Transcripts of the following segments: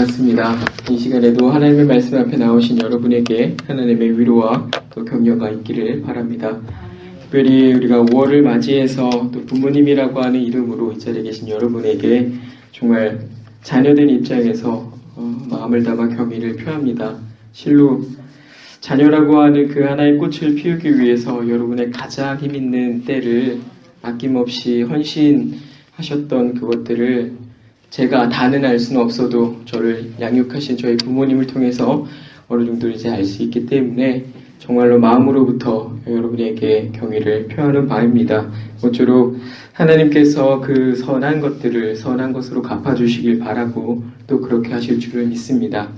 반갑습니다. 이 시간에도 하나님의 말씀 앞에 나오신 여러분에게 하나님의 위로와 또 격려가 있기를 바랍니다. 특별히 우리가 5월을 맞이해서 또 부모님이라고 하는 이름으로 이 자리에 계신 여러분에게 정말 자녀된 입장에서 마음을 담아 경의를 표합니다. 실로 자녀라고 하는 그 하나의 꽃을 피우기 위해서 여러분의 가장 힘있는 때를 아낌없이 헌신하셨던 그것들을 제가 다는 알 수는 없어도 저를 양육하신 저희 부모님을 통해서 어느 정도 이제 알 수 있기 때문에 정말로 마음으로부터 여러분에게 경의를 표하는 바입니다. 모쪼록 하나님께서 그 선한 것들을 선한 것으로 갚아주시길 바라고 또 그렇게 하실 줄을 믿습니다.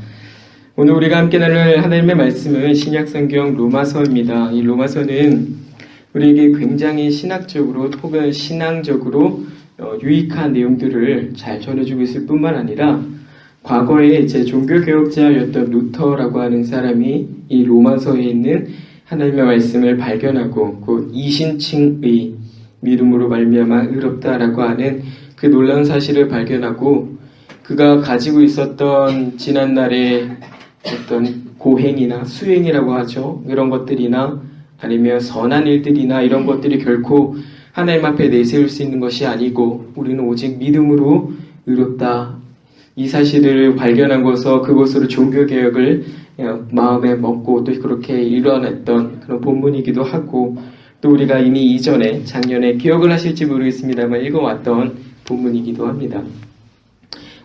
오늘 우리가 함께 나눌 하나님의 말씀은 신약성경 로마서입니다. 이 로마서는 우리에게 굉장히 신학적으로 혹은 신앙적으로 유익한 내용들을 잘 전해주고 있을 뿐만 아니라 과거에 제 종교개혁자였던 루터라고 하는 사람이 이 로마서에 있는 하나님의 말씀을 발견하고 곧 이신칭의 믿음으로 말미암아 의롭다라고 하는 그 놀라운 사실을 발견하고 그가 가지고 있었던 지난날의 어떤 고행이나 수행이라고 하죠. 이런 것들이나 아니면 선한 일들이나 이런 것들이 결코 하나님 앞에 내세울 수 있는 것이 아니고 우리는 오직 믿음으로 의롭다. 이 사실을 발견하고서 그것으로 종교개혁을 마음에 먹고 또 그렇게 이뤄냈던 그런 본문이기도 하고 또 우리가 이미 이전에 작년에 기억을 하실지 모르겠습니다만 읽어왔던 본문이기도 합니다.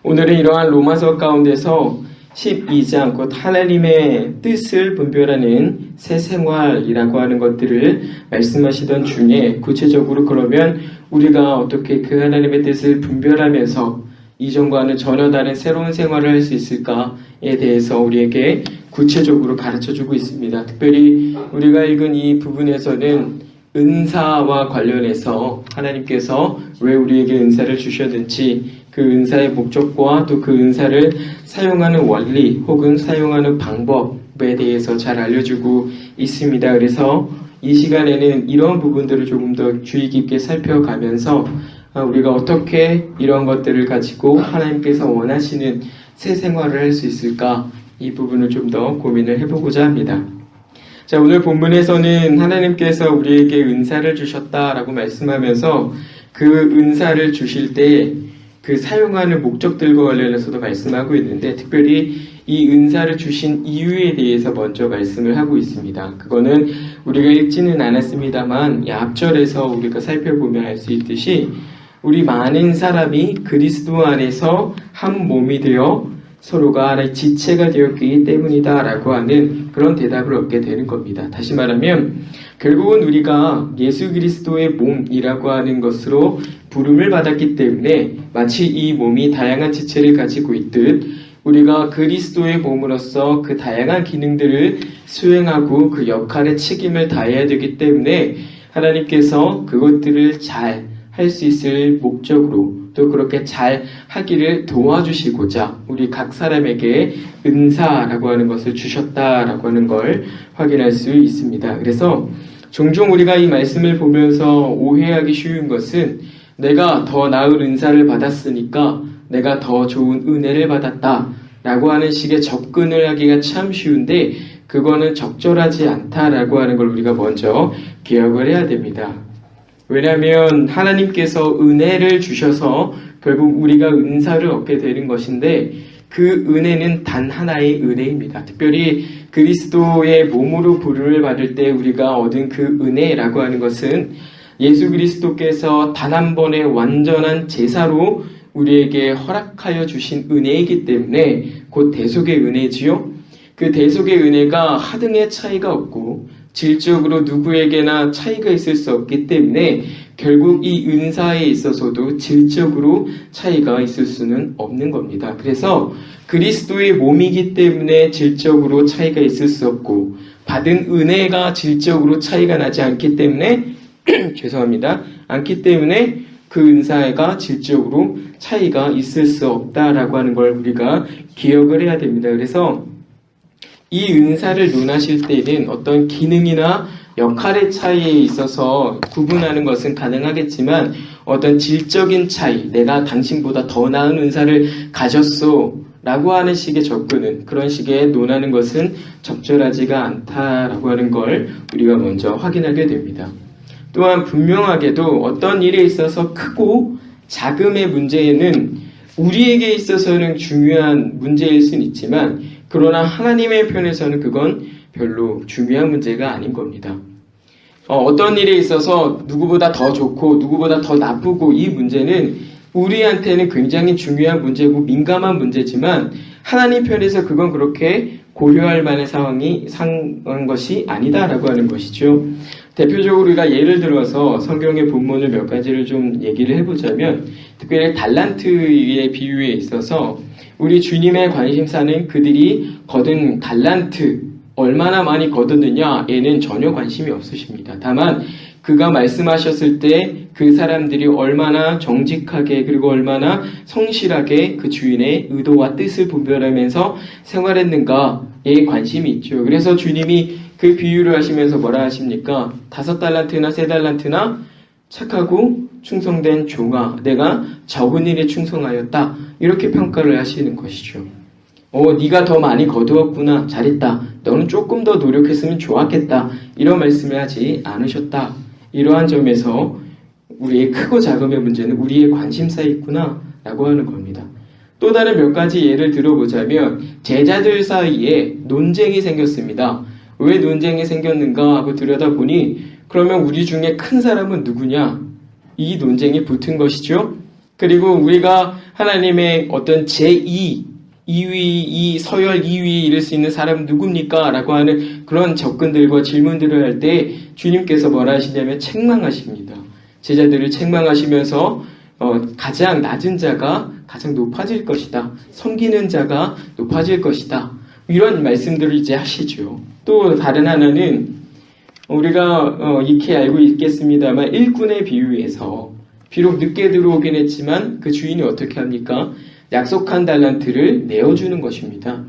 오늘은 이러한 로마서 가운데서 12장 곧 하나님의 뜻을 분별하는 새 생활이라고 하는 것들을 말씀하시던 중에 구체적으로 그러면 우리가 어떻게 그 하나님의 뜻을 분별하면서 이전과는 전혀 다른 새로운 생활을 할 수 있을까에 대해서 우리에게 구체적으로 가르쳐주고 있습니다. 특별히 우리가 읽은 이 부분에서는 은사와 관련해서 하나님께서 왜 우리에게 은사를 주셨는지 그 은사의 목적과 또 그 은사를 사용하는 원리 혹은 사용하는 방법에 대해서 잘 알려주고 있습니다. 그래서 이 시간에는 이런 부분들을 조금 더 주의 깊게 살펴가면서 우리가 어떻게 이런 것들을 가지고 하나님께서 원하시는 새 생활을 할 수 있을까 이 부분을 좀 더 고민을 해보고자 합니다. 자, 오늘 본문에서는 하나님께서 우리에게 은사를 주셨다라고 말씀하면서 그 은사를 주실 때 그 사용하는 목적들과 관련해서도 말씀하고 있는데 특별히 이 은사를 주신 이유에 대해서 먼저 말씀을 하고 있습니다. 그거는 우리가 읽지는 않았습니다만 앞절에서 우리가 살펴보면 알 수 있듯이 우리 많은 사람이 그리스도 안에서 한 몸이 되어 서로가 하나의 지체가 되었기 때문이다 라고 하는 그런 대답을 얻게 되는 겁니다. 다시 말하면 결국은 우리가 예수 그리스도의 몸이라고 하는 것으로 부름을 받았기 때문에 마치 이 몸이 다양한 지체를 가지고 있듯 우리가 그리스도의 몸으로서 그 다양한 기능들을 수행하고 그 역할의 책임을 다해야 되기 때문에 하나님께서 그것들을 잘 할 수 있을 목적으로 또 그렇게 잘 하기를 도와주시고자 우리 각 사람에게 은사라고 하는 것을 주셨다라고 하는 걸 확인할 수 있습니다. 그래서 종종 우리가 이 말씀을 보면서 오해하기 쉬운 것은 내가 더 나은 은사를 받았으니까 내가 더 좋은 은혜를 받았다 라고 하는 식의 접근을 하기가 참 쉬운데 그거는 적절하지 않다라고 하는 걸 우리가 먼저 기억을 해야 됩니다. 왜냐하면 하나님께서 은혜를 주셔서 결국 우리가 은사를 얻게 되는 것인데 그 은혜는 단 하나의 은혜입니다. 특별히 그리스도의 몸으로 부름을 받을 때 우리가 얻은 그 은혜라고 하는 것은 예수 그리스도께서 단 한 번의 완전한 제사로 우리에게 허락하여 주신 은혜이기 때문에 곧 대속의 은혜지요. 그 대속의 은혜가 하등의 차이가 없고 질적으로 누구에게나 차이가 있을 수 없기 때문에 결국 이 은사에 있어서도 질적으로 차이가 있을 수는 없는 겁니다. 그래서 그리스도의 몸이기 때문에 질적으로 차이가 있을 수 없고 받은 은혜가 질적으로 차이가 나지 않기 때문에 죄송합니다. 않기 때문에 그 은사가 질적으로 차이가 있을 수 없다라고 하는 걸 우리가 기억을 해야 됩니다. 그래서 이 은사를 논하실 때는 어떤 기능이나 역할의 차이에 있어서 구분하는 것은 가능하겠지만 어떤 질적인 차이, 내가 당신보다 더 나은 은사를 가졌어 라고 하는 식의 접근은, 그런 식의 논하는 것은 적절하지가 않다라고 하는 걸 우리가 먼저 확인하게 됩니다. 또한 분명하게도 어떤 일에 있어서 크고 작음의 문제는 우리에게 있어서는 중요한 문제일 수는 있지만, 그러나 하나님의 편에서는 그건 별로 중요한 문제가 아닌 겁니다. 어떤 일에 있어서 누구보다 더 좋고 누구보다 더 나쁘고, 이 문제는 우리한테는 굉장히 중요한 문제고 민감한 문제지만 하나님 편에서 그건 그렇게 고려할 만한 상황한 것이 아니다라고 하는 것이죠. 대표적으로 우리가 예를 들어서 성경의 본문을 몇 가지를 좀 얘기를 해보자면, 특별히 달란트의 비유에 있어서 우리 주님의 관심사는 그들이 거둔 달란트, 얼마나 많이 거뒀느냐에는 전혀 관심이 없으십니다. 다만 그가 말씀하셨을 때 그 사람들이 얼마나 정직하게 그리고 얼마나 성실하게 그 주인의 의도와 뜻을 분별하면서 생활했는가에 관심이 있죠. 그래서 주님이 그 비유를 하시면서 뭐라 하십니까? 5달란트나 3달란트나 착하고 충성된 종아, 내가 적은 일에 충성하였다, 이렇게 평가를 하시는 것이죠. 네가 더 많이 거두었구나, 잘했다, 너는 조금 더 노력했으면 좋았겠다, 이런 말씀을 하지 않으셨다. 이러한 점에서 우리의 크고 작음의 문제는 우리의 관심사에 있구나 라고 하는 겁니다. 또 다른 몇 가지 예를 들어보자면, 제자들 사이에 논쟁이 생겼습니다. 왜 논쟁이 생겼는가 하고 들여다보니, 그러면 우리 중에 큰 사람은 누구냐, 이 논쟁이 붙은 것이죠. 그리고 우리가 하나님의 어떤 제2 2위, 서열 2위에 이를 수 있는 사람은 누굽니까? 라고 하는 그런 접근들과 질문들을 할 때 주님께서 뭐라 하시냐면 책망하십니다. 제자들을 책망하시면서 가장 낮은 자가 가장 높아질 것이다, 섬기는 자가 높아질 것이다, 이런 말씀들을 이제 하시죠. 또 다른 하나는 우리가 익히 알고 있겠습니다만, 일꾼의 비유에서 비록 늦게 들어오긴 했지만 그 주인이 어떻게 합니까? 약속한 달란트를 내어주는 것입니다.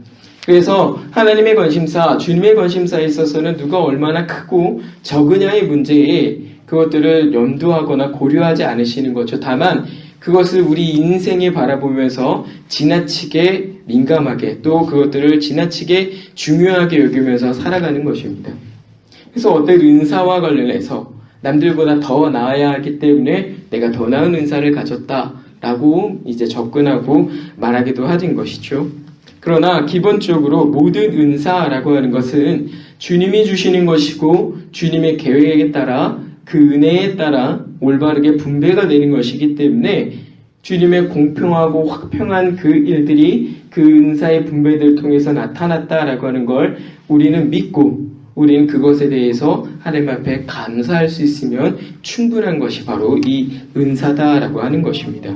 그래서 하나님의 관심사, 주님의 관심사에 있어서는 누가 얼마나 크고 적으냐의 문제에 그것들을 염두하거나 고려하지 않으시는 거죠. 다만 그것을 우리 인생에 바라보면서 지나치게 민감하게, 또 그것들을 지나치게 중요하게 여기면서 살아가는 것입니다. 그래서 어떤 은사와 관련해서 남들보다 더 나아야 하기 때문에 내가 더 나은 은사를 가졌다라고 이제 접근하고 말하기도 하는 것이죠. 그러나 기본적으로 모든 은사라고 하는 것은 주님이 주시는 것이고 주님의 계획에 따라, 그 은혜에 따라 올바르게 분배가 되는 것이기 때문에 주님의 공평하고 확평한 그 일들이 그 은사의 분배를 통해서 나타났다라고 하는 걸 우리는 믿고, 우리는 그것에 대해서 하나님 앞에 감사할 수 있으면 충분한 것이 바로 이 은사다라고 하는 것입니다.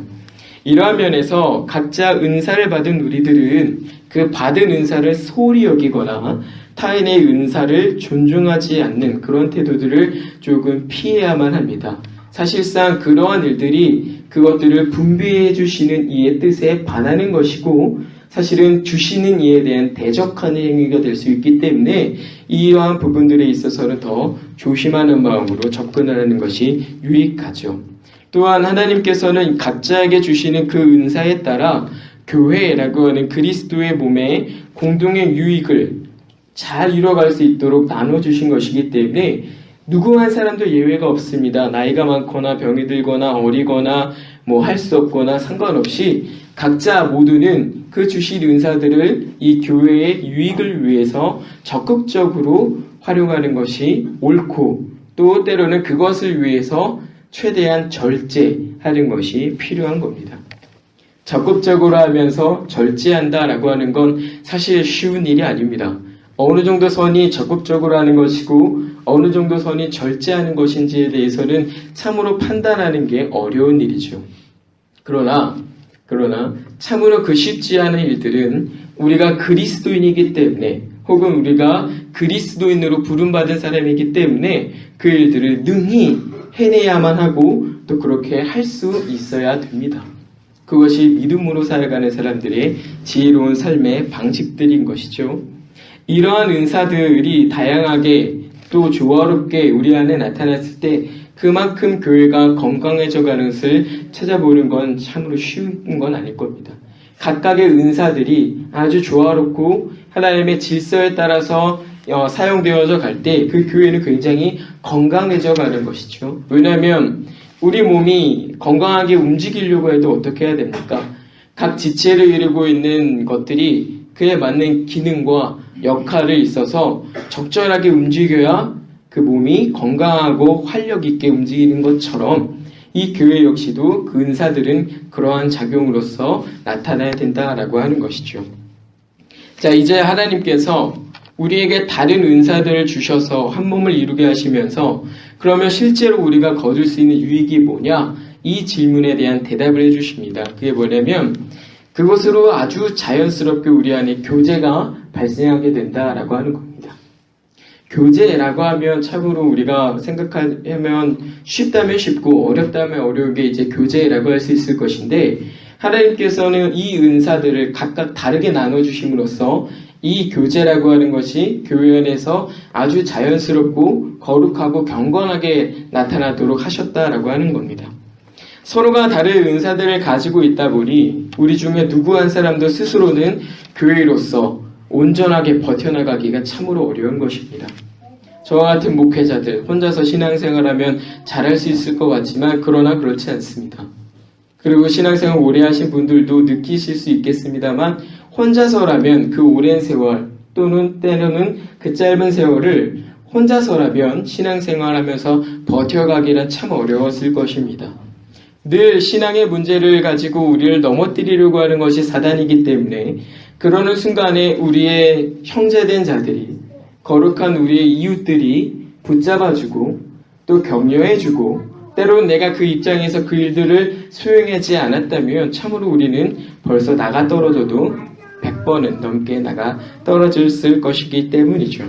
이러한 면에서 각자 은사를 받은 우리들은 그 받은 은사를 소홀히 여기거나 타인의 은사를 존중하지 않는 그런 태도들을 조금 피해야만 합니다. 사실상 그러한 일들이 그것들을 분배해 주시는 이의 뜻에 반하는 것이고, 사실은 주시는 이에 대한 대적하는 행위가 될 수 있기 때문에 이러한 부분들에 있어서는 더 조심하는 마음으로 접근하는 것이 유익하죠. 또한 하나님께서는 각자에게 주시는 그 은사에 따라 교회라고 하는 그리스도의 몸에 공동의 유익을 잘 이뤄갈 수 있도록 나눠주신 것이기 때문에 누구 한 사람도 예외가 없습니다. 나이가 많거나 병이 들거나 어리거나 뭐 할 수 없거나 상관없이 각자 모두는 그 주신 은사들을 이 교회의 유익을 위해서 적극적으로 활용하는 것이 옳고, 또 때로는 그것을 위해서 최대한 절제하는 것이 필요한 겁니다. 적극적으로 하면서 절제한다라고 하는 건 사실 쉬운 일이 아닙니다. 어느 정도 선이 적극적으로 하는 것이고 어느 정도 선이 절제하는 것인지에 대해서는 참으로 판단하는 게 어려운 일이죠. 그러나 참으로 그 쉽지 않은 일들은 우리가 그리스도인이기 때문에, 혹은 우리가 그리스도인으로 부름받은 사람이기 때문에 그 일들을 능히 해내야만 하고 또 그렇게 할 수 있어야 됩니다. 그것이 믿음으로 살아가는 사람들의 지혜로운 삶의 방식들인 것이죠. 이러한 은사들이 다양하게 또 조화롭게 우리 안에 나타났을 때 그만큼 교회가 건강해져 가는 것을 찾아보는 건 참으로 쉬운 건 아닐 겁니다. 각각의 은사들이 아주 조화롭고 하나님의 질서에 따라서 사용되어져 갈 때 그 교회는 굉장히 건강해져 가는 것이죠. 왜냐하면 우리 몸이 건강하게 움직이려고 해도 어떻게 해야 됩니까? 각 지체를 이루고 있는 것들이 그에 맞는 기능과 역할을 있어서 적절하게 움직여야 그 몸이 건강하고 활력 있게 움직이는 것처럼 이 교회 역시도 그 은사들은 그러한 작용으로서 나타나야 된다라고 하는 것이죠. 자, 이제 하나님께서 우리에게 다른 은사들을 주셔서 한 몸을 이루게 하시면서 그러면 실제로 우리가 거둘 수 있는 유익이 뭐냐? 이 질문에 대한 대답을 해주십니다. 그게 뭐냐면 그것으로 아주 자연스럽게 우리 안에 교제가 발생하게 된다라고 하는 겁니다. 교제라고 하면 참으로 우리가 생각하면 쉽다면 쉽고 어렵다면 어려운 게 이제 교제라고 할 수 있을 것인데 하나님께서는 이 은사들을 각각 다르게 나눠주심으로써 이 교제라고 하는 것이 교회 안에서 아주 자연스럽고 거룩하고 경건하게 나타나도록 하셨다라고 하는 겁니다. 서로가 다른 은사들을 가지고 있다 보니 우리 중에 누구 한 사람도 스스로는 교회로서 온전하게 버텨나가기가 참으로 어려운 것입니다. 저와 같은 목회자들 혼자서 신앙생활하면 잘할 수 있을 것 같지만 그러나 그렇지 않습니다. 그리고 신앙생활 오래 하신 분들도 느끼실 수 있겠습니다만 혼자서라면 그 오랜 세월 또는 때로는 그 짧은 세월을 혼자서라면 신앙생활하면서 버텨가기란 참 어려웠을 것입니다. 늘 신앙의 문제를 가지고 우리를 넘어뜨리려고 하는 것이 사단이기 때문에 그러는 순간에 우리의 형제된 자들이 거룩한 우리의 이웃들이 붙잡아주고 또 격려해주고 때로는 내가 그 입장에서 그 일들을 수행하지 않았다면 참으로 우리는 벌써 나가 떨어져도 100번은 넘게 나가 떨어졌을 것이기 때문이죠.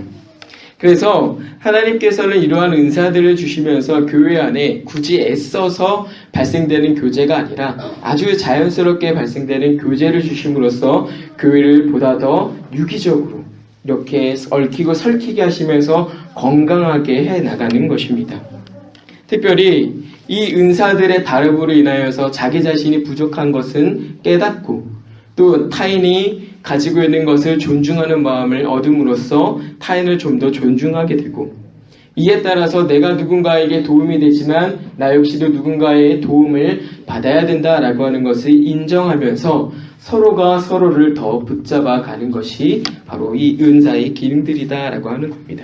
그래서 하나님께서는 이러한 은사들을 주시면서 교회 안에 굳이 애써서 발생되는 교제가 아니라 아주 자연스럽게 발생되는 교제를 주심으로써 교회를 보다 더 유기적으로 이렇게 얽히고 설키게 하시면서 건강하게 해나가는 것입니다. 특별히 이 은사들의 다름으로 인하여서 자기 자신이 부족한 것은 깨닫고 또 타인이 가지고 있는 것을 존중하는 마음을 얻음으로써 타인을 좀 더 존중하게 되고 이에 따라서 내가 누군가에게 도움이 되지만 나 역시도 누군가의 도움을 받아야 된다라고 하는 것을 인정하면서 서로가 서로를 더 붙잡아 가는 것이 바로 이 은사의 기능들이다라고 하는 겁니다.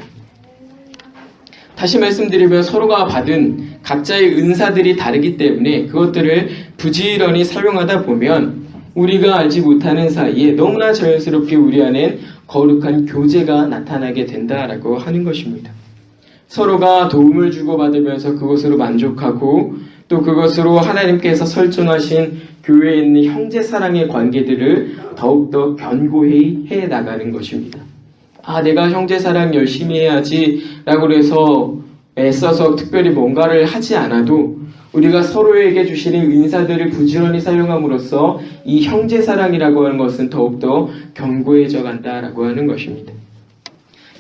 다시 말씀드리면 서로가 받은 각자의 은사들이 다르기 때문에 그것들을 부지런히 사용하다 보면 우리가 알지 못하는 사이에 너무나 자연스럽게 우리 안엔 거룩한 교제가 나타나게 된다라고 하는 것입니다. 서로가 도움을 주고받으면서 그것으로 만족하고 또 그것으로 하나님께서 설정하신 교회에 있는 형제사랑의 관계들을 더욱더 견고히 해나가는 것입니다. 내가 형제사랑 열심히 해야지 라고 해서 애써서 특별히 뭔가를 하지 않아도 우리가 서로에게 주시는 은사들을 부지런히 사용함으로써 이 형제사랑이라고 하는 것은 더욱더 견고해져 간다라고 하는 것입니다.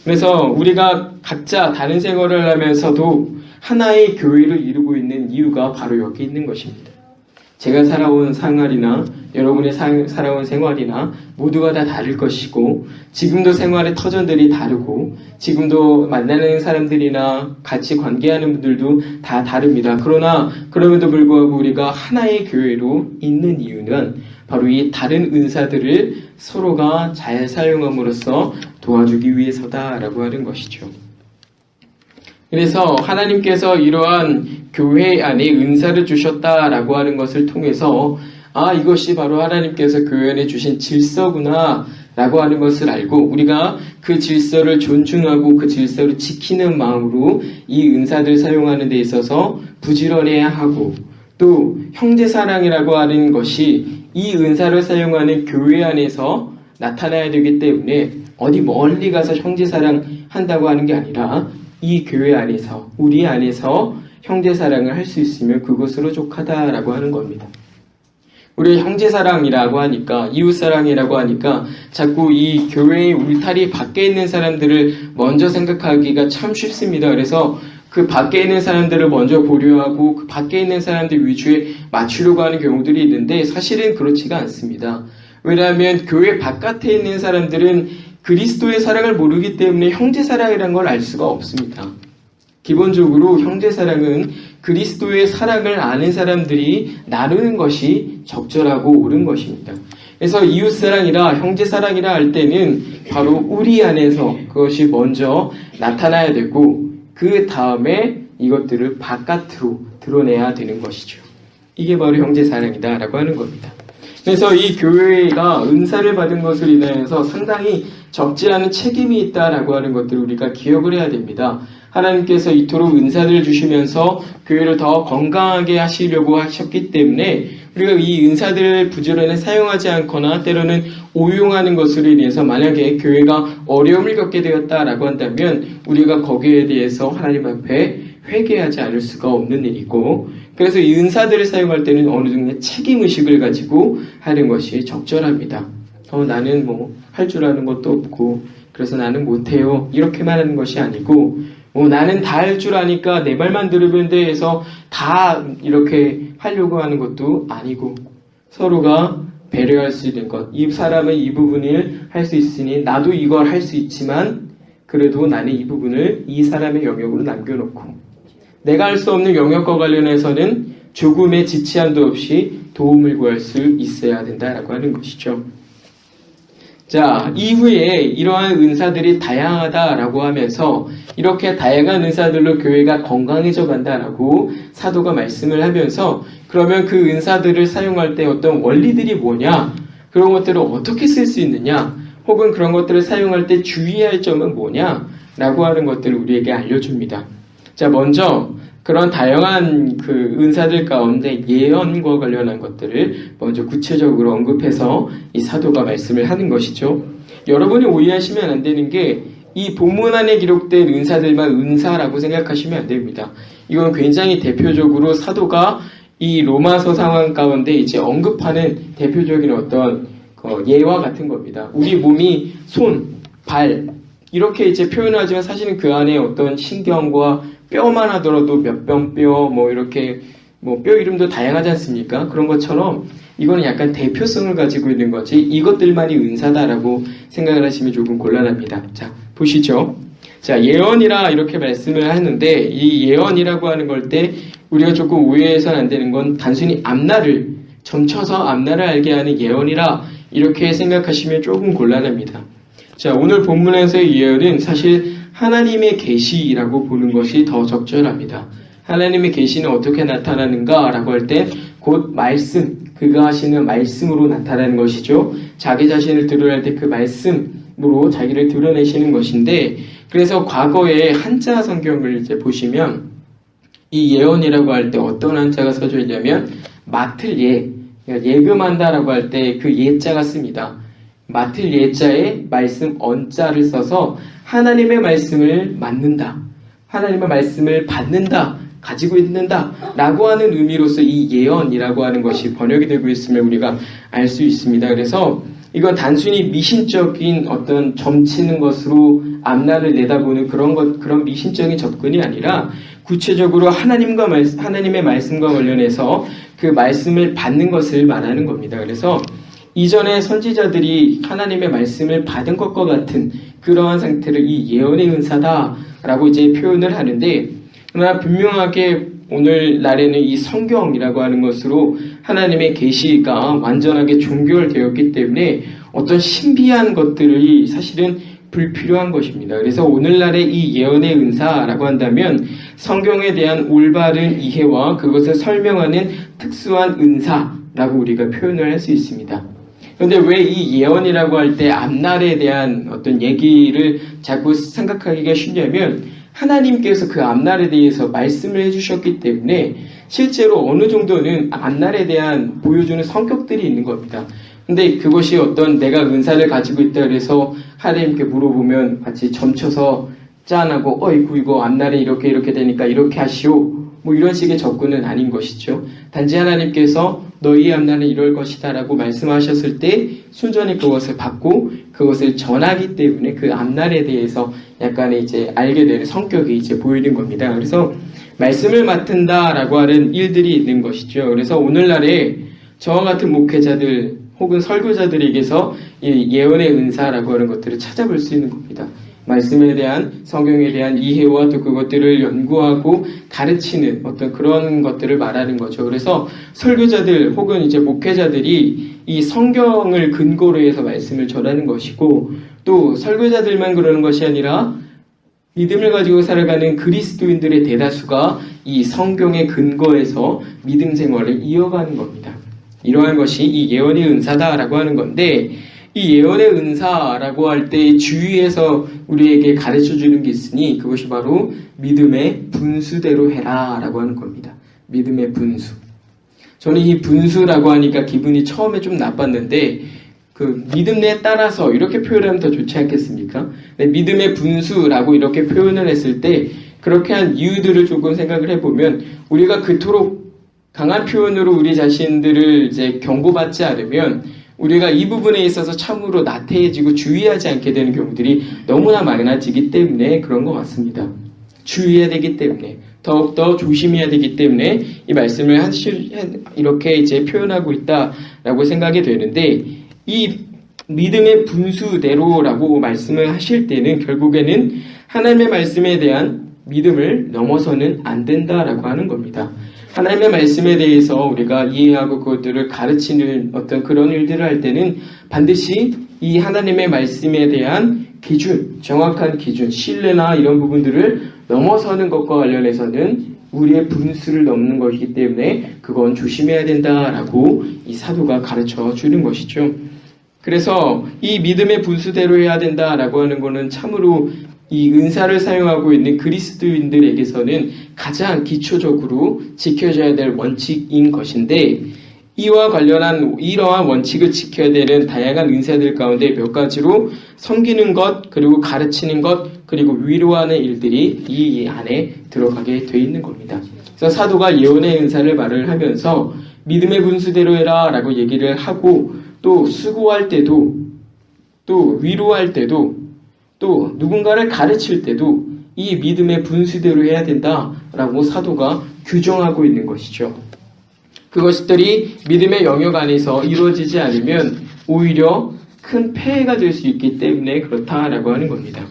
그래서 우리가 각자 다른 생활을 하면서도 하나의 교회를 이루고 있는 이유가 바로 여기 있는 것입니다. 제가 살아온 생활이나 여러분의 살아온 생활이나 모두가 다 다를 것이고 지금도 생활의 터전들이 다르고 지금도 만나는 사람들이나 같이 관계하는 분들도 다 다릅니다. 그러나 그럼에도 불구하고 우리가 하나의 교회로 있는 이유는 바로 이 다른 은사들을 서로가 잘 사용함으로써 도와주기 위해서다라고 하는 것이죠. 그래서 하나님께서 이러한 교회 안에 은사를 주셨다라고 하는 것을 통해서 이것이 바로 하나님께서 교회 안에 주신 질서구나 라고 하는 것을 알고 우리가 그 질서를 존중하고 그 질서를 지키는 마음으로 이 은사들을 사용하는 데 있어서 부지런해야 하고 또 형제사랑이라고 하는 것이 이 은사를 사용하는 교회 안에서 나타나야 되기 때문에 어디 멀리 가서 형제사랑 한다고 하는 게 아니라 이 교회 안에서 우리 안에서 형제사랑을 할 수 있으면 그것으로 족하다라고 하는 겁니다. 우리 형제사랑이라고 하니까 이웃사랑이라고 하니까 자꾸 이 교회의 울타리 밖에 있는 사람들을 먼저 생각하기가 참 쉽습니다. 그래서 그 밖에 있는 사람들을 먼저 고려하고 그 밖에 있는 사람들 위주에 맞추려고 하는 경우들이 있는데 사실은 그렇지가 않습니다. 왜냐하면 교회 바깥에 있는 사람들은 그리스도의 사랑을 모르기 때문에 형제 사랑이라는 걸 알 수가 없습니다. 기본적으로 형제 사랑은 그리스도의 사랑을 아는 사람들이 나누는 것이 적절하고 옳은 것입니다. 그래서 이웃 사랑이라 형제 사랑이라 할 때는 바로 우리 안에서 그것이 먼저 나타나야 되고 그 다음에 이것들을 바깥으로 드러내야 되는 것이죠. 이게 바로 형제 사랑이다라고 하는 겁니다. 그래서 이 교회가 은사를 받은 것을 인하여서 상당히 적지 않은 책임이 있다라고 하는 것들을 우리가 기억을 해야 됩니다. 하나님께서 이토록 은사를 주시면서 교회를 더 건강하게 하시려고 하셨기 때문에 우리가 이 은사들을 부지런히 사용하지 않거나 때로는 오용하는 것으로 인해서 만약에 교회가 어려움을 겪게 되었다라고 한다면 우리가 거기에 대해서 하나님 앞에 회개하지 않을 수가 없는 일이고, 그래서 이 은사들을 사용할 때는 어느 정도의 책임의식을 가지고 하는 것이 적절합니다. 나는 할 줄 아는 것도 없고 그래서 나는 못해요 이렇게 말하는 것이 아니고, 나는 다 할 줄 아니까 내 말만 들으면 돼 해서 다 이렇게 하려고 하는 것도 아니고, 서로가 배려할 수 있는 것, 이 사람은 이 부분을 할 수 있으니 나도 이걸 할 수 있지만 그래도 나는 이 부분을 이 사람의 영역으로 남겨놓고 내가 할 수 없는 영역과 관련해서는 조금의 지체함도 없이 도움을 구할 수 있어야 된다라고 하는 것이죠. 자, 이후에 이러한 은사들이 다양하다라고 하면서 이렇게 다양한 은사들로 교회가 건강해져 간다라고 사도가 말씀을 하면서, 그러면 그 은사들을 사용할 때 어떤 원리들이 뭐냐, 그런 것들을 어떻게 쓸 수 있느냐, 혹은 그런 것들을 사용할 때 주의할 점은 뭐냐라고 하는 것들을 우리에게 알려줍니다. 자, 먼저 그런 다양한 그 은사들 가운데 예언과 관련한 것들을 먼저 구체적으로 언급해서 이 사도가 말씀을 하는 것이죠. 여러분이 오해하시면 안 되는 게 이 본문 안에 기록된 은사들만 은사라고 생각하시면 안 됩니다. 이건 굉장히 대표적으로 사도가 이 로마서 상황 가운데 이제 언급하는 대표적인 어떤 예와 같은 겁니다. 우리 몸이 손, 발 이렇게 이제 표현하지만 사실은 그 안에 어떤 신경과 뼈만 하더라도 몇 병뼈 이렇게 뼈 이름도 다양하지 않습니까? 그런 것처럼 이거는 약간 대표성을 가지고 있는 거지 이것들만이 은사다라고 생각을 하시면 조금 곤란합니다. 자, 보시죠. 자, 예언이라 이렇게 말씀을 하는데 이 예언이라고 하는 걸 때 우리가 조금 오해해서는 안 되는 건 단순히 앞날을 점쳐서 앞날을 알게 하는 예언이라 이렇게 생각하시면 조금 곤란합니다. 자, 오늘 본문에서의 예언은 사실 하나님의 계시라고 보는 것이 더 적절합니다. 하나님의 계시는 어떻게 나타나는가 라고 할 때 곧 말씀, 그가 하시는 말씀으로 나타나는 것이죠. 자기 자신을 드러낼 때 그 말씀으로 자기를 드러내시는 것인데, 그래서 과거에 한자 성경을 이제 보시면 이 예언이라고 할 때 어떤 한자가 써져 있냐면 맡을 예, 예금한다라고 할 때 그 예자가 씁니다. 맡을 예자에 말씀 언자를 써서 하나님의 말씀을 맡는다, 하나님의 말씀을 받는다, 가지고 있는다 라고 하는 의미로서 이 예언이라고 하는 것이 번역이 되고 있음을 우리가 알 수 있습니다. 그래서 이건 단순히 미신적인 어떤 점치는 것으로 앞날을 내다보는 그런 미신적인 접근이 아니라 구체적으로 하나님의 말씀과 관련해서 그 말씀을 받는 것을 말하는 겁니다. 그래서 이전에 선지자들이 하나님의 말씀을 받은 것과 같은 그러한 상태를 이 예언의 은사다라고 이제 표현을 하는데, 그러나 분명하게 오늘날에는 이 성경이라고 하는 것으로 하나님의 계시가 완전하게 종결되었기 때문에 어떤 신비한 것들이 사실은 불필요한 것입니다. 그래서 오늘날의 이 예언의 은사라고 한다면 성경에 대한 올바른 이해와 그것을 설명하는 특수한 은사라고 우리가 표현을 할 수 있습니다. 그런데 왜 이 예언이라고 할 때 앞날에 대한 어떤 얘기를 자꾸 생각하기가 쉽냐면 하나님께서 그 앞날에 대해서 말씀을 해주셨기 때문에 실제로 어느 정도는 앞날에 대한 보여주는 성격들이 있는 겁니다. 근데 그것이 어떤 내가 은사를 가지고 있다 그래서 하나님께 물어보면 마치 점쳐서 짠하고 이거 앞날에 이렇게 되니까 이렇게 하시오 이런 식의 접근은 아닌 것이죠. 단지 하나님께서 너희의 앞날은 이럴 것이다 라고 말씀하셨을 때 순전히 그것을 받고 그것을 전하기 때문에 그 앞날에 대해서 약간의 이제 알게 되는 성격이 이제 보이는 겁니다. 그래서 말씀을 맡은다 라고 하는 일들이 있는 것이죠. 그래서 오늘날에 저와 같은 목회자들 혹은 설교자들에게서 이 예언의 은사라고 하는 것들을 찾아볼 수 있는 겁니다. 말씀에 대한, 성경에 대한 이해와 또 그것들을 연구하고 가르치는 어떤 그런 것들을 말하는 거죠. 그래서 설교자들 혹은 이제 목회자들이 이 성경을 근거로 해서 말씀을 전하는 것이고, 또 설교자들만 그러는 것이 아니라 믿음을 가지고 살아가는 그리스도인들의 대다수가 이 성경의 근거에서 믿음 생활을 이어가는 겁니다. 이러한 것이 이 예언의 은사다라고 하는 건데, 이 예언의 은사라고 할 때 주위에서 우리에게 가르쳐주는 게 있으니 그것이 바로 믿음의 분수대로 해라 라고 하는 겁니다. 믿음의 분수. 저는 이 분수라고 하니까 기분이 처음에 좀 나빴는데, 그 믿음에 따라서 이렇게 표현하면 더 좋지 않겠습니까? 믿음의 분수라고 이렇게 표현을 했을 때 그렇게 한 이유들을 조금 생각을 해보면, 우리가 그토록 강한 표현으로 우리 자신들을 이제 경고받지 않으면 우리가 이 부분에 있어서 참으로 나태해지고 주의하지 않게 되는 경우들이 너무나 많아지기 때문에 그런 것 같습니다. 주의해야 되기 때문에, 더욱더 조심해야 되기 때문에 이 말씀을 이렇게 이제 표현하고 있다라고 생각이 되는데, 이 믿음의 분수대로라고 말씀을 하실 때는 결국에는 하나님의 말씀에 대한 믿음을 넘어서는 안 된다라고 하는 겁니다. 하나님의 말씀에 대해서 우리가 이해하고 그것들을 가르치는 어떤 그런 일들을 할 때는 반드시 이 하나님의 말씀에 대한 기준, 정확한 기준, 신뢰나 이런 부분들을 넘어서는 것과 관련해서는 우리의 분수를 넘는 것이기 때문에 그건 조심해야 된다라고 이 사도가 가르쳐 주는 것이죠. 그래서 이 믿음의 분수대로 해야 된다라고 하는 것은 참으로 이 은사를 사용하고 있는 그리스도인들에게서는 가장 기초적으로 지켜져야 될 원칙인 것인데, 이와 관련한 이러한 원칙을 지켜야 되는 다양한 은사들 가운데 몇 가지로 섬기는 것, 그리고 가르치는 것, 그리고 위로하는 일들이 이 안에 들어가게 돼 있는 겁니다. 그래서 사도가 예언의 은사를 말을 하면서 믿음의 분수대로 해라 라고 얘기를 하고, 또 수고할 때도, 또 위로할 때도, 또 누군가를 가르칠 때도 이 믿음의 분수대로 해야 된다라고 사도가 규정하고 있는 것이죠. 그것들이 믿음의 영역 안에서 이루어지지 않으면 오히려 큰 폐해가 될 수 있기 때문에 그렇다라고 하는 겁니다.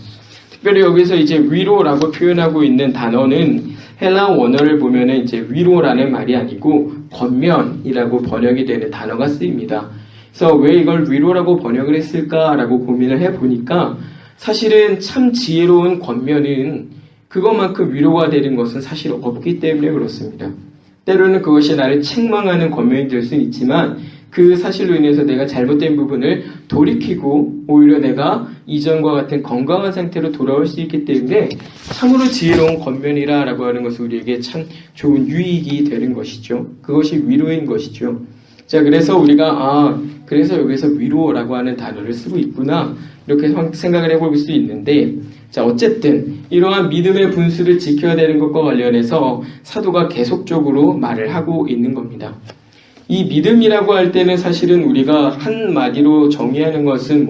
특별히 여기서 이제 위로라고 표현하고 있는 단어는 헬라 원어를 보면은 이제 위로라는 말이 아니고 권면이라고 번역이 되는 단어가 쓰입니다. 그래서 왜 이걸 위로라고 번역을 했을까라고 고민을 해보니까, 사실은 참 지혜로운 권면은 그것만큼 위로가 되는 것은 사실 없기 때문에 그렇습니다. 때로는 그것이 나를 책망하는 권면이 될 수는 있지만 그 사실로 인해서 내가 잘못된 부분을 돌이키고 오히려 내가 이전과 같은 건강한 상태로 돌아올 수 있기 때문에 참으로 지혜로운 권면이라고 하는 것은 우리에게 참 좋은 유익이 되는 것이죠. 그것이 위로인 것이죠. 자, 그래서 우리가 그래서 여기서 위로라고 하는 단어를 쓰고 있구나 이렇게 생각을 해볼 수 있는데, 자, 어쨌든 이러한 믿음의 분수를 지켜야 되는 것과 관련해서 사도가 계속적으로 말을 하고 있는 겁니다. 이 믿음이라고 할 때는 사실은 우리가 한마디로 정의하는 것은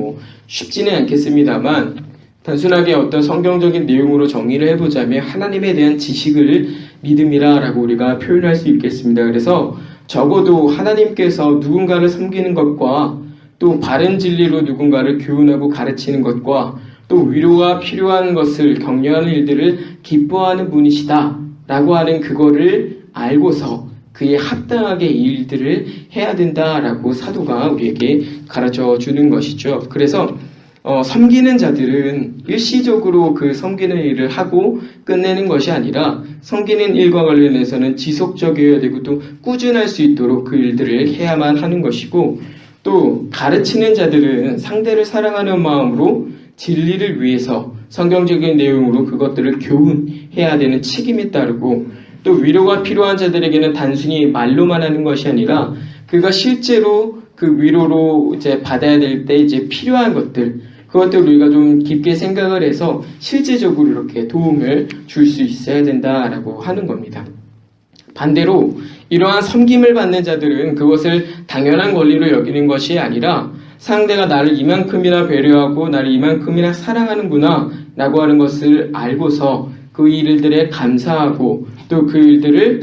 쉽지는 않겠습니다만, 단순하게 어떤 성경적인 내용으로 정의를 해보자면 하나님에 대한 지식을 믿음이라고 우리가 표현할 수 있겠습니다. 그래서 적어도 하나님께서 누군가를 섬기는 것과 또 바른 진리로 누군가를 교훈하고 가르치는 것과 또 위로가 필요한 것을 격려하는 일들을 기뻐하는 분이시다 라고 하는 그거를 알고서 그에 합당하게 이 일들을 해야 된다라고 사도가 우리에게 가르쳐 주는 것이죠. 그래서 섬기는 자들은 일시적으로 그 섬기는 일을 하고 끝내는 것이 아니라 섬기는 일과 관련해서는 지속적이어야 되고 또 꾸준할 수 있도록 그 일들을 해야만 하는 것이고, 또 가르치는 자들은 상대를 사랑하는 마음으로 진리를 위해서 성경적인 내용으로 그것들을 교훈해야 되는 책임이 따르고, 또 위로가 필요한 자들에게는 단순히 말로만 하는 것이 아니라 그가 실제로 그 위로로 이제 받아야 될 때 이제 필요한 것들, 그것들을 우리가 좀 깊게 생각을 해서 실제적으로 이렇게 도움을 줄 수 있어야 된다라고 하는 겁니다. 반대로 이러한 섬김을 받는 자들은 그것을 당연한 권리로 여기는 것이 아니라 상대가 나를 이만큼이나 배려하고 나를 이만큼이나 사랑하는구나 라고 하는 것을 알고서 그 일들에 감사하고 또 그 일들을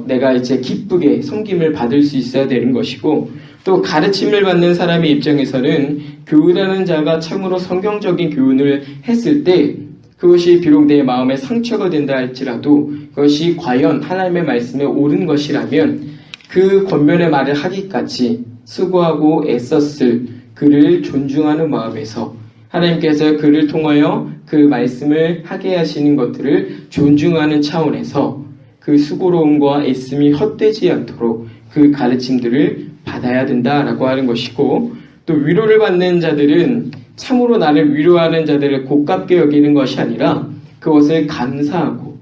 내가 이제 기쁘게 섬김을 받을 수 있어야 되는 것이고, 또 가르침을 받는 사람의 입장에서는 교훈하는 자가 참으로 성경적인 교훈을 했을 때 그것이 비록 내 마음에 상처가 된다 할지라도 그것이 과연 하나님의 말씀에 옳은 것이라면 그 권면의 말을 하기까지 수고하고 애썼을 그를 존중하는 마음에서 하나님께서 그를 통하여 그 말씀을 하게 하시는 것들을 존중하는 차원에서 그 수고로움과 애씀이 헛되지 않도록 그 가르침들을 받아야 된다라고 하는 것이고, 또 위로를 받는 자들은 참으로 나를 위로하는 자들을 고깝게 여기는 것이 아니라 그것을 감사하고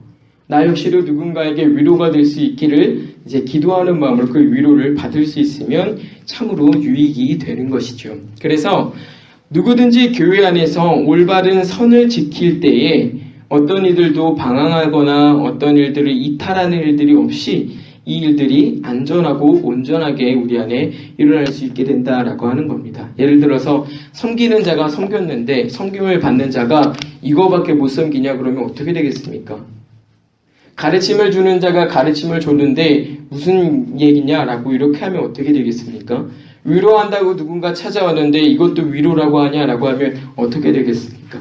나 역시도 누군가에게 위로가 될 수 있기를 이제 기도하는 마음으로 그 위로를 받을 수 있으면 참으로 유익이 되는 것이죠. 그래서 누구든지 교회 안에서 올바른 선을 지킬 때에 어떤 이들도 방황하거나 어떤 일들을 이탈하는 일들이 없이 이 일들이 안전하고 온전하게 우리 안에 일어날 수 있게 된다라고 하는 겁니다. 예를 들어서 섬기는 자가 섬겼는데 섬김을 받는 자가 이거밖에 못 섬기냐 그러면 어떻게 되겠습니까? 가르침을 주는 자가 가르침을 줬는데 무슨 얘기냐라고 이렇게 하면 어떻게 되겠습니까? 위로한다고 누군가 찾아왔는데 이것도 위로라고 하냐라고 하면 어떻게 되겠습니까?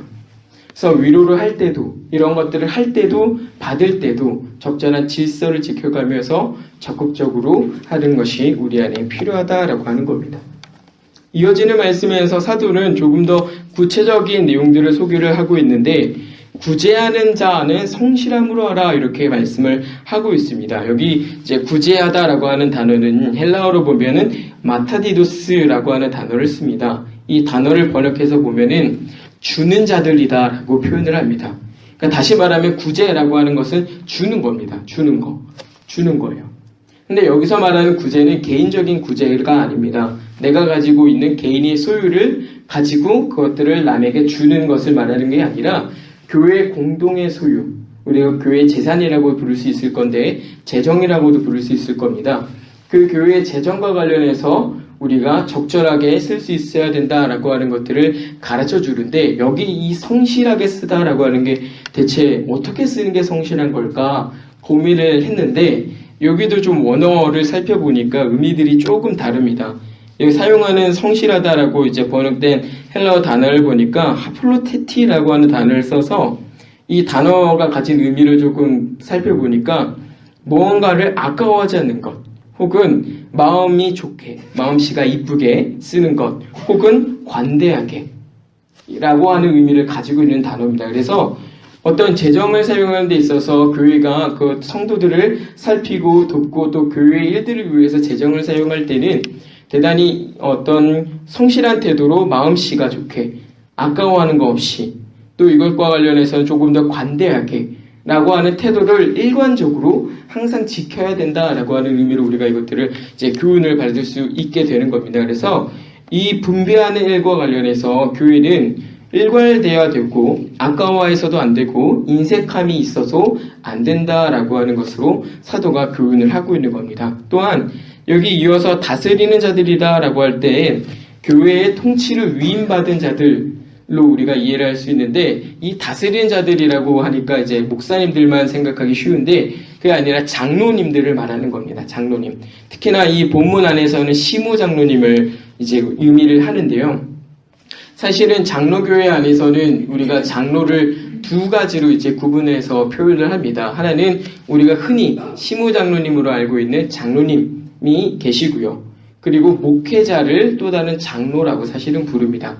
그래서 위로를 할 때도 이런 것들을 할 때도 받을 때도 적절한 질서를 지켜가면서 적극적으로 하는 것이 우리 안에 필요하다라고 하는 겁니다. 이어지는 말씀에서 사도는 조금 더 구체적인 내용들을 소개를 하고 있는데 구제하는 자는 성실함으로 하라 이렇게 말씀을 하고 있습니다. 여기 이제 구제하다라고 하는 단어는 헬라어로 보면은 마타디도스라고 하는 단어를 씁니다. 이 단어를 번역해서 보면은 주는 자들이다라고 표현을 합니다. 그러니까 다시 말하면 구제라고 하는 것은 주는 겁니다. 주는 거예요. 근데 여기서 말하는 구제는 개인적인 구제가 아닙니다. 내가 가지고 있는 개인의 소유를 가지고 그것들을 남에게 주는 것을 말하는 게 아니라 교회 공동의 소유, 우리가 교회 재산이라고 부를 수 있을 건데 재정이라고도 부를 수 있을 겁니다. 그 교회 재정과 관련해서 우리가 적절하게 쓸 수 있어야 된다라고 하는 것들을 가르쳐 주는데 여기 이 성실하게 쓰다라고 하는 게 대체 어떻게 쓰는 게 성실한 걸까 고민을 했는데 여기도 좀 원어를 살펴보니까 의미들이 조금 다릅니다. 여기 사용하는 성실하다라고 이제 번역된 헬라어 단어를 보니까 하플로테티라고 하는 단어를 써서 이 단어가 가진 의미를 조금 살펴보니까 무언가를 아까워하지 않는 것 혹은 마음이 좋게, 마음씨가 이쁘게 쓰는 것 혹은 관대하게 라고 하는 의미를 가지고 있는 단어입니다. 그래서 어떤 재정을 사용하는 데 있어서 교회가 그 성도들을 살피고 돕고 또 교회의 일들을 위해서 재정을 사용할 때는 대단히 어떤 성실한 태도로 마음씨가 좋게 아까워하는 거 없이 또 이것과 관련해서 조금 더 관대하게 라고 하는 태도를 일관적으로 항상 지켜야 된다라고 하는 의미로 우리가 이것들을 이제 교훈을 받을 수 있게 되는 겁니다. 그래서 이 분배하는 일과 관련해서 교회는 일괄돼야 되고 아까워해서도 안 되고 인색함이 있어서 안 된다라고 하는 것으로 사도가 교훈을 하고 있는 겁니다. 또한 여기 이어서 다스리는 자들이다라고 할 때 교회의 통치를 위임받은 자들로 우리가 이해를 할 수 있는데 이 다스리는 자들이라고 하니까 이제 목사님들만 생각하기 쉬운데 그게 아니라 장로님들을 말하는 겁니다. 장로님. 특히나 이 본문 안에서는 시무 장로님을 이제 의미를 하는데요. 사실은 장로교회 안에서는 우리가 장로를 두 가지로 이제 구분해서 표현을 합니다. 하나는 우리가 흔히 시무 장로님으로 알고 있는 장로님이 계시고요. 그리고 목회자를 또 다른 장로라고 사실은 부릅니다.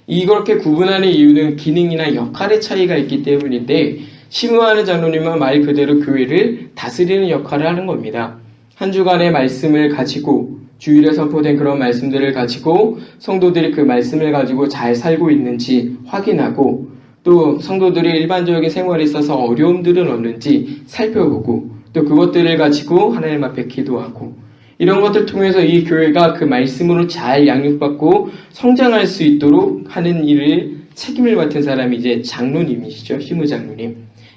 이렇게 구분하는 이유는 기능이나 역할의 차이가 있기 때문인데 시무하는 장로님은 말 그대로 교회를 다스리는 역할을 하는 겁니다. 한 주간의 말씀을 가지고 주일에 선포된 그런 말씀들을 가지고 성도들이 그 말씀을 가지고 잘 살고 있는지 확인하고 또 성도들의 일반적인 생활에 있어서 어려움들은 없는지 살펴보고 또 그것들을 가지고 하나님 앞에 기도하고 이런 것들 통해서 이 교회가 그 말씀으로 잘 양육받고 성장할 수 있도록 하는 일을 책임을 맡은 사람이 이제 장로님이시죠. 시무 장로님.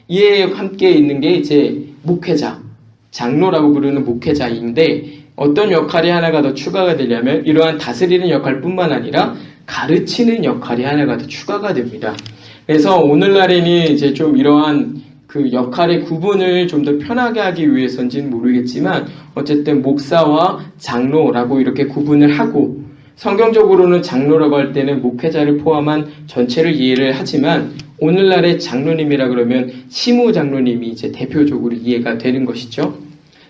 이에 함께 있는 게 이제 목회자, 장로라고 부르는 목회자인데 어떤 역할이 하나가 더 추가가 되냐면 이러한 다스리는 역할뿐만 아니라 가르치는 역할이 하나가 더 추가가 됩니다. 그래서 오늘날에는 이제 좀 이러한 그 역할의 구분을 좀 더 편하게 하기 위해서인지는 모르겠지만 어쨌든 목사와 장로라고 이렇게 구분을 하고 성경적으로는 장로라고 할 때는 목회자를 포함한 전체를 이해를 하지만 오늘날의 장로님이라 그러면 시무 장로님이 이제 대표적으로 이해가 되는 것이죠.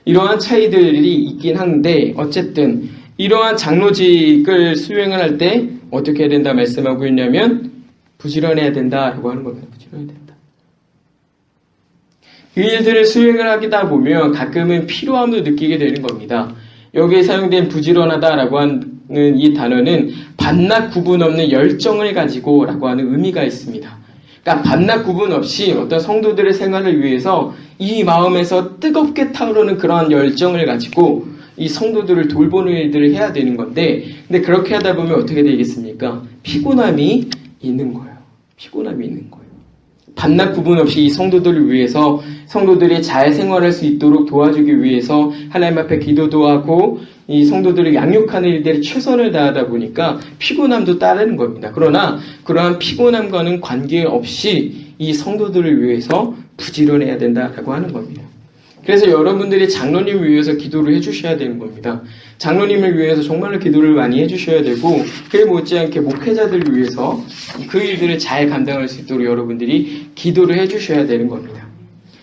이러한 차이들이 있긴 한데 어쨌든 이러한 장로직을 수행을 할 때 어떻게 해야 된다 말씀하고 있냐면 부지런해야 된다라고 하는 겁니다. 부지런해야 된다. 그 일들을 수행을 하다 보면 가끔은 피로함도 느끼게 되는 겁니다. 여기에 사용된 부지런하다라고 하는 이 단어는 밤낮 구분 없는 열정을 가지고 라고 하는 의미가 있습니다. 그러니까 밤낮 구분 없이 어떤 성도들의 생활을 위해서 이 마음에서 뜨겁게 타오르는 그러한 열정을 가지고 이 성도들을 돌보는 일들을 해야 되는 건데 근데 그렇게 하다 보면 어떻게 되겠습니까? 피곤함이 있는 거예요. 피곤함이 있는 거예요. 밤낮 구분 없이 이 성도들을 위해서 성도들이 잘 생활할 수 있도록 도와주기 위해서 하나님 앞에 기도도 하고 이 성도들을 양육하는 일들에 최선을 다하다 보니까 피곤함도 따르는 겁니다. 그러나 그러한 피곤함과는 관계없이 이 성도들을 위해서 부지런해야 된다라고 하는 겁니다. 그래서 여러분들이 장로님을 위해서 기도를 해주셔야 되는 겁니다. 장로님을 위해서 정말로 기도를 많이 해주셔야 되고 그에 못지않게 목회자들을 위해서 그 일들을 잘 감당할 수 있도록 여러분들이 기도를 해주셔야 되는 겁니다.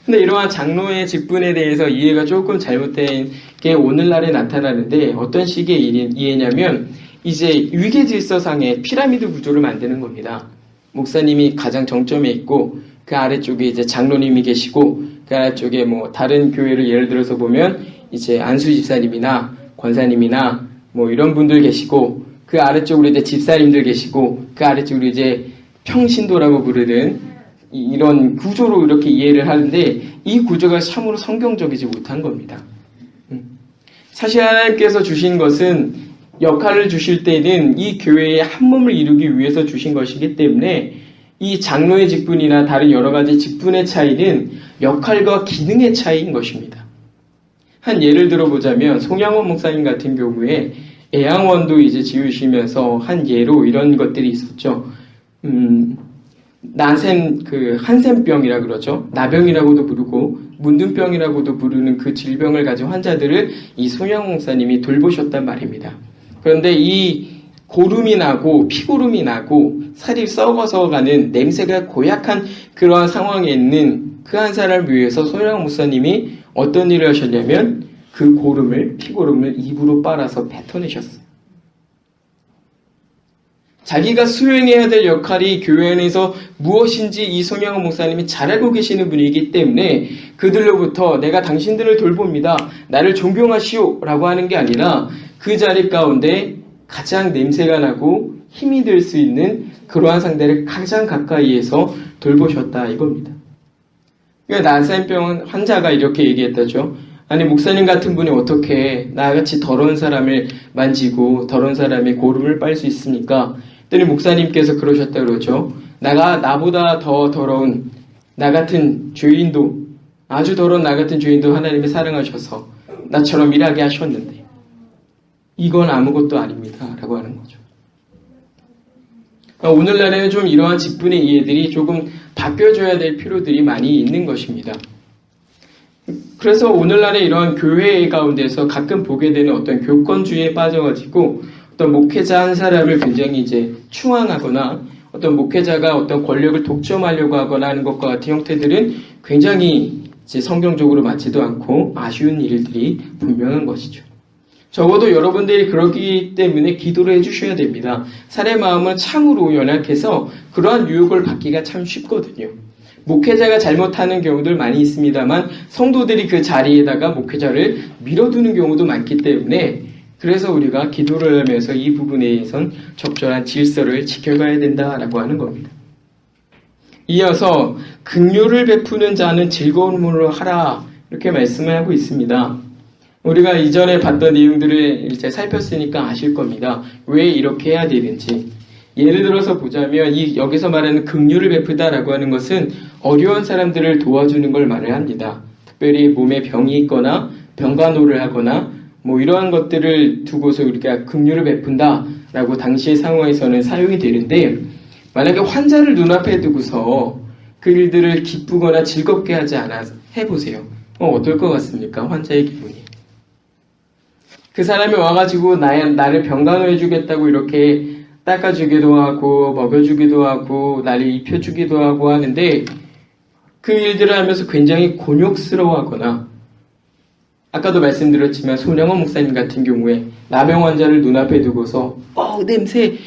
근데 이러한 장로의 직분에 대해서 이해가 조금 잘못된 게 오늘날에 나타나는데 어떤 식의 이해냐면 이제 위계질서상의 피라미드 구조를 만드는 겁니다. 목사님이 가장 정점에 있고 그 아래쪽에 이제 장로님이 계시고 그 아래쪽에 뭐 다른 교회를 예를 들어서 보면 이제 안수 집사님이나 권사님이나 뭐 이런 분들 계시고 그 아래쪽으로 이제 집사님들 계시고 그 아래쪽으로 이제 평신도라고 부르는 이런 구조로 이렇게 이해를 하는데 이 구조가 참으로 성경적이지 못한 겁니다. 사실 하나님께서 주신 것은 역할을 주실 때는 이 교회의 한 몸을 이루기 위해서 주신 것이기 때문에 이 장로의 직분이나 다른 여러 가지 직분의 차이는 역할과 기능의 차이인 것입니다. 한 예를 들어보자면 송양원 목사님 같은 경우에 애양원도 이제 지으시면서 한 예로 이런 것들이 있었죠. 한센병이라 그러죠. 나병이라고도 부르고 문둥병이라고도 부르는 그 질병을 가진 환자들을 이 송양원 목사님이 돌보셨단 말입니다. 그런데 이 고름이 나고 피고름이 나고 살이 썩어서 가는 냄새가 고약한 그러한 상황에 있는 그 한 사람을 위해서 송양원 목사님이 어떤 일을 하셨냐면 그 피고름을 입으로 빨아서 뱉어내셨어요. 자기가 수행해야 될 역할이 교회 안에서 무엇인지 이 송양원 목사님이 잘 알고 계시는 분이기 때문에 그들로부터 내가 당신들을 돌봅니다. 나를 존경하시오 라고 하는 게 아니라 그 자리 가운데 가장 냄새가 나고 힘이 될 수 있는 그러한 상대를 가장 가까이에서 돌보셨다 이겁니다. 그러니까 난센병 환자가 이렇게 얘기했다죠. 아니 목사님 같은 분이 어떻게 나같이 더러운 사람을 만지고 더러운 사람의 고름을 빨 수 있습니까? 그랬더니 목사님께서 그러셨다 그러죠. 나보다 더 더러운 나 같은 죄인도 아주 더러운 나 같은 죄인도 하나님이 사랑하셔서 나처럼 일하게 하셨는데 이건 아무것도 아닙니다 라고 하는 거죠. 오늘날에는 좀 이러한 직분의 이해들이 조금 바뀌어져야 될 필요들이 많이 있는 것입니다. 그래서 오늘날에 이러한 교회 가운데서 가끔 보게 되는 어떤 교권주의에 빠져가지고 어떤 목회자 한 사람을 굉장히 이제 추앙하거나 어떤 목회자가 어떤 권력을 독점하려고 하거나 하는 것과 같은 형태들은 굉장히 이제 성경적으로 맞지도 않고 아쉬운 일들이 분명한 것이죠. 적어도 여러분들이 그렇기 때문에 기도를 해주셔야 됩니다. 사람의 마음은 참으로 연약해서 그러한 유혹을 받기가 참 쉽거든요. 목회자가 잘못하는 경우들 많이 있습니다만 성도들이 그 자리에다가 목회자를 밀어두는 경우도 많기 때문에 그래서 우리가 기도를 하면서 이 부분에 대해서는 적절한 질서를 지켜가야 된다라고 하는 겁니다. 이어서 긍휼을 베푸는 자는 즐거움으로 하라 이렇게 말씀을 하고 있습니다. 우리가 이전에 봤던 내용들을 이제 살폈으니까 아실 겁니다. 왜 이렇게 해야 되는지. 예를 들어서 보자면 여기서 말하는 긍휼을 베푸다라고 하는 것은 어려운 사람들을 도와주는 걸 말을 합니다. 특별히 몸에 병이 있거나 병간호를 하거나 뭐 이러한 것들을 두고서 우리가 긍휼을 베푼다라고 당시의 상황에서는 사용이 되는데 만약에 환자를 눈앞에 두고서 그 일들을 기쁘거나 즐겁게 하지 않아 해보세요. 어떨 것 같습니까? 환자의 기분이. 그 사람이 와가지고 나를 병간호해주겠다고 이렇게 닦아주기도 하고 먹여주기도 하고 나를 입혀주기도 하고 하는데 그 일들을 하면서 굉장히 곤욕스러워하거나 아까도 말씀드렸지만 손영원 목사님 같은 경우에 나병 환자를 눈앞에 두고서 냄새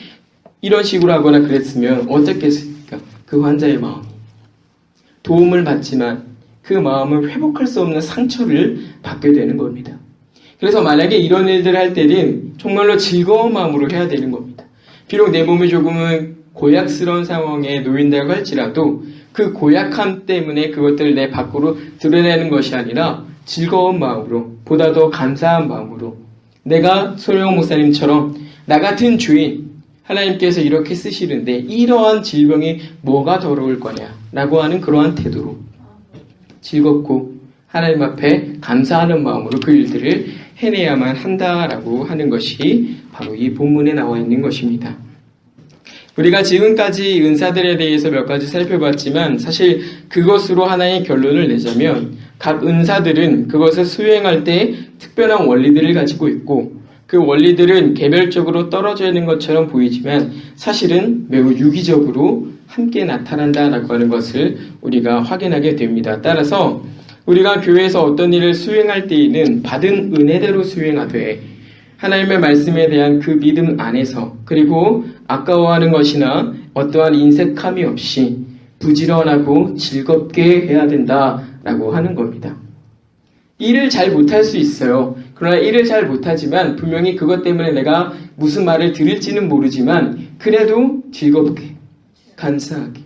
이런 식으로 하거나 그랬으면 어떻겠습니까? 그 환자의 마음이 도움을 받지만 그 마음을 회복할 수 없는 상처를 받게 되는 겁니다. 그래서 만약에 이런 일들을 할 때는 정말로 즐거운 마음으로 해야 되는 겁니다. 비록 내 몸이 조금은 고약스러운 상황에 놓인다고 할지라도 그 고약함 때문에 그것들을 내 밖으로 드러내는 것이 아니라 즐거운 마음으로 보다 더 감사한 마음으로 내가 손영원 목사님처럼 나 같은 주인 하나님께서 이렇게 쓰시는데 이러한 질병이 뭐가 더러울 거냐 라고 하는 그러한 태도로 즐겁고 하나님 앞에 감사하는 마음으로 그 일들을 해내야만 한다라고 하는 것이 바로 이 본문에 나와 있는 것입니다. 우리가 지금까지 은사들에 대해서 몇 가지 살펴봤지만 사실 그것으로 하나의 결론을 내자면 각 은사들은 그것을 수행할 때 특별한 원리들을 가지고 있고 그 원리들은 개별적으로 떨어져 있는 것처럼 보이지만 사실은 매우 유기적으로 함께 나타난다라고 하는 것을 우리가 확인하게 됩니다. 따라서 우리가 교회에서 어떤 일을 수행할 때에는 받은 은혜대로 수행하되 하나님의 말씀에 대한 그 믿음 안에서 그리고 아까워하는 것이나 어떠한 인색함이 없이 부지런하고 즐겁게 해야 된다라고 하는 겁니다. 일을 잘 못할 수 있어요. 그러나 일을 잘 못하지만 분명히 그것 때문에 내가 무슨 말을 들을지는 모르지만 그래도 즐겁게 감사하게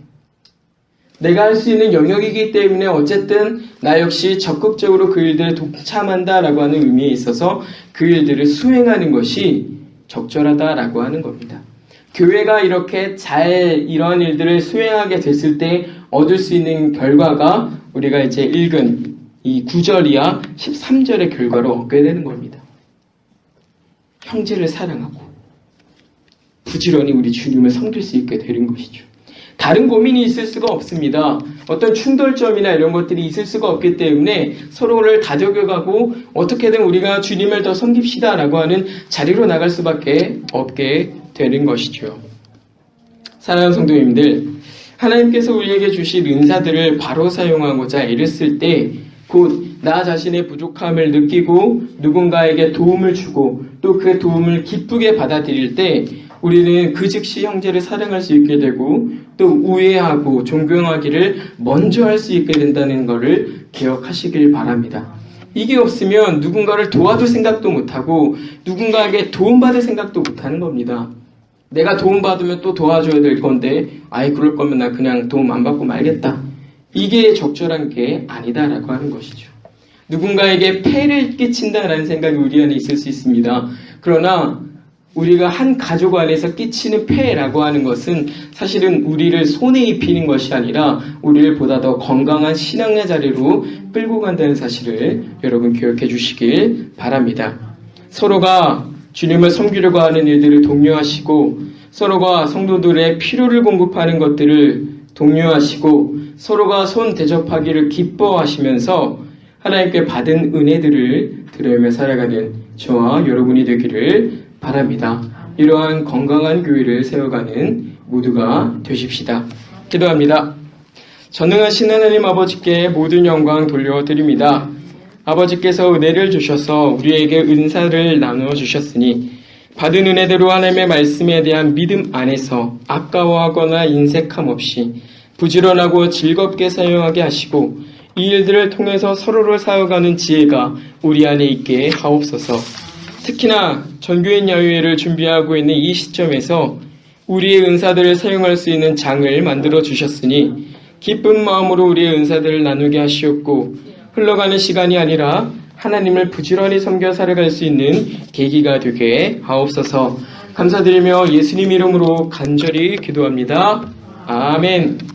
내가 할 수 있는 영역이기 때문에 어쨌든 나 역시 적극적으로 그 일들에 동참한다라고 하는 의미에 있어서 그 일들을 수행하는 것이 적절하다라고 하는 겁니다. 교회가 이렇게 잘 이러한 일들을 수행하게 됐을 때 얻을 수 있는 결과가 우리가 이제 읽은 이 9절 이하 13절의 결과로 얻게 되는 겁니다. 형제를 사랑하고 부지런히 우리 주님을 섬길 수 있게 되는 것이죠. 다른 고민이 있을 수가 없습니다. 어떤 충돌점이나 이런 것들이 있을 수가 없기 때문에 서로를 다독여가고 어떻게든 우리가 주님을 더 섬깁시다라고 하는 자리로 나갈 수밖에 없게 되는 것이죠. 사랑하는 성도님들, 하나님께서 우리에게 주신 은사들을 바로 사용하고자 애를 쓸 때 곧 나 자신의 부족함을 느끼고 누군가에게 도움을 주고 또 그 도움을 기쁘게 받아들일 때 우리는 그 즉시 형제를 사랑할 수 있게 되고 또 우애하고 존경하기를 먼저 할 수 있게 된다는 것을 기억하시길 바랍니다. 이게 없으면 누군가를 도와줄 생각도 못하고 누군가에게 도움받을 생각도 못하는 겁니다. 내가 도움받으면 또 도와줘야 될 건데 그럴 거면 나 그냥 도움 안 받고 말겠다. 이게 적절한 게 아니다라고 하는 것이죠. 누군가에게 폐를 끼친다라는 생각이 우리 안에 있을 수 있습니다. 그러나 우리가 한 가족 안에서 끼치는 폐라고 하는 것은 사실은 우리를 손에 입히는 것이 아니라 우리를 보다 더 건강한 신앙의 자리로 끌고 간다는 사실을 여러분 기억해 주시길 바랍니다. 서로가 주님을 섬기려고 하는 일들을 독려하시고 서로가 성도들의 필요를 공급하는 것들을 독려하시고 서로가 손 대접하기를 기뻐하시면서 하나님께 받은 은혜들을 드리며 살아가는 저와 여러분이 되기를 바랍니다. 이러한 건강한 교회를 세워가는 모두가 되십시다. 기도합니다. 전능하신 하나님 아버지께 모든 영광 돌려드립니다. 아버지께서 은혜를 주셔서 우리에게 은사를 나누어 주셨으니 받은 은혜대로 하나님의 말씀에 대한 믿음 안에서 아까워하거나 인색함 없이 부지런하고 즐겁게 사용하게 하시고 이 일들을 통해서 서로를 사용하는 지혜가 우리 안에 있게 하옵소서. 특히나 전교인 야유회를 준비하고 있는 이 시점에서 우리의 은사들을 사용할 수 있는 장을 만들어 주셨으니 기쁜 마음으로 우리의 은사들을 나누게 하시옵고 흘러가는 시간이 아니라 하나님을 부지런히 섬겨 살아갈 수 있는 계기가 되게 하옵소서. 감사드리며 예수님 이름으로 간절히 기도합니다. 아멘.